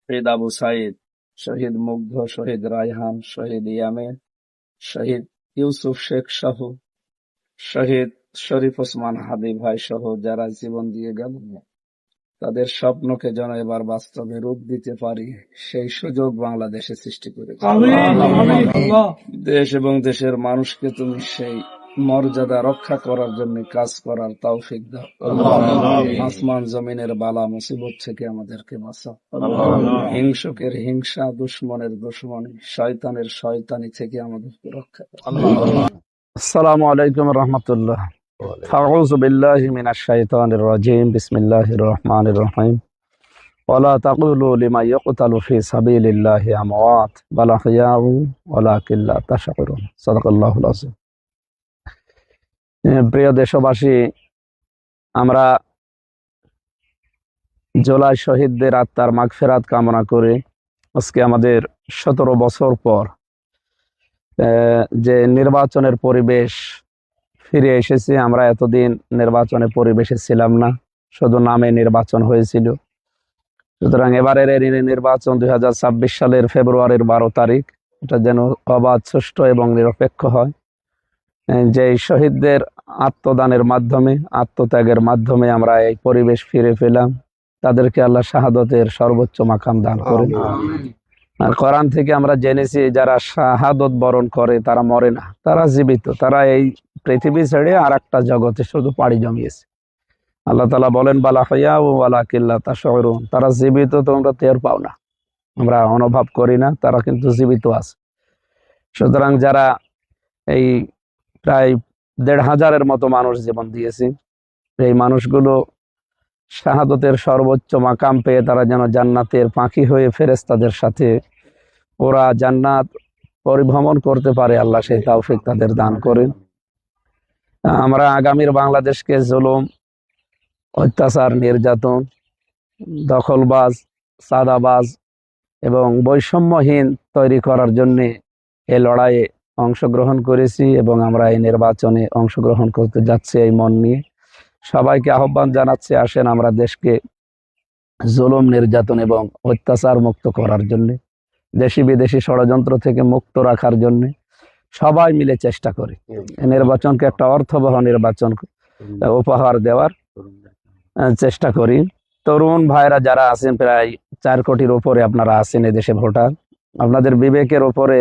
শহীদ আবু সাইদ, শহীদ মুগ্ধ, শহীদ রায়হান, শহীদ ইয়ামিন, শহীদ ইউসুফ শেখ সহ শহীদ শরীফ ওসমান হাদি ভাই সহ যারা জীবন দিয়ে গেল, তাদের স্বপ্নকে যেন এবার বাস্তবে রূপ দিতে পারি, সেই সুযোগ বাংলাদেশে সৃষ্টি করে দাও। দেশ এবং দেশের মানুষকে তুমি সেই মর্যাদা রক্ষা করার জন্য কাজ করার তৌফিক দাও। আসমান জমিনের বালা মুসিবত থেকে আমাদেরকে বাঁচাও। হিংসুকের হিংসা, দুশ্মনের দুশ্মনী, শয়তানের শয়তানি থেকে আমাদেরকে রক্ষা করো। আসসালামু আলাইকুম রহমতুল্লাহ। আউযু বিল্লাহি মিনাশ শাইতানির রাজিম। বিসমিল্লাহির রহমানির রহিম। ওয়ালা তাকুলু লিমা ইউকতালু ফি সাবিলিল্লাহি আমওয়াত বাল আহইয়াউ ওয়ালাকিন লা তাশউরুন। সাদাকাল্লাহুল আযীম। প্রিয় দেশবাসী, আমরা জুলাই শহীদদের আত্মার মাগফিরাত কামনা করে আজকে আমাদের 17 বছর পর যে নির্বাচনের পরিবেশ ফিরে এসেছে। আমরা এতদিন নির্বাচনের পরিবেশে ছিলাম না, শুধু নামে নির্বাচন হয়েছিল। সুতরাং এবারের নির্বাচন 2026 সালের ফেব্রুয়ারির 12 তারিখ, এটা যেন অবাধ, সুষ্ঠু এবং নিরপেক্ষ হয়। যে শহীদদের আত্মদানের মাধ্যমে, আত্মত্যাগের মাধ্যমে আমরা এই পরিবেশ ফিরে পেলাম। তাদেরকে আল্লাহ শাহাদতের সর্বোচ্চ মাকাম দান করেন। আর কোরআন থেকে আমরা জেনেছি, যারা শাহাদত বরণ করে তারা মরে না, তারা জীবিত। তারা এই পৃথিবী ছেড়ে আর একটা জগতে শুধু পাড়ি জমিয়েছে। আল্লাহ তাআলা বলেন, বাল আহইয়াউ ওয়ালাকিন লা তাশউরুন। তারা জীবিত, তোমরা টের পাও না, আমরা অনুভব করি না, তারা কিন্তু জীবিত আছে। সুতরাং যারা এই প্রায় 1,500-এর মতো মানুষ জীবন দিয়েছে, এই মানুষগুলো শাহাদতের সর্বোচ্চ মাকাম পেয়ে তারা যেন জান্নাতের পাখি হয়ে ফেরেশতাদের সাথে ওরা জান্নাত পরিভ্রমণ করতে পারে, আল্লাহ সেই তৌফিক তাদের দান করেন। আমরা আগামীর বাংলাদেশকে জুলুম, অত্যাচার, নির্যাতন, দখলবাজ, সাদাবাজ এবং বৈষম্যহীন তৈরি করার জন্য এই লড়াইয়ে অংশগ্রহণ করেছি এবং আমরা এই নির্বাচনে অংশগ্রহণ করতে যাচ্ছি এই মন নিয়ে। সবাইকে আহ্বান জানাচ্ছি, আসেন আমরা দেশকে জুলুম, নির্যাতন এবং অত্যাচার মুক্ত করার জন্য, দেশি বিদেশি ষড়যন্ত্র থেকে মুক্ত রাখার জন্য সবাই মিলে চেষ্টা করি। এই নির্বাচনকে একটা অর্থবহ নির্বাচন উপহার দেওয়ার চেষ্টা করি। তরুণ ভাইরা যারা আছেন, প্রায় 4 কোটির উপরে আপনারা আছেন এদেশে ভোটার, আপনাদের বিবেকের উপরে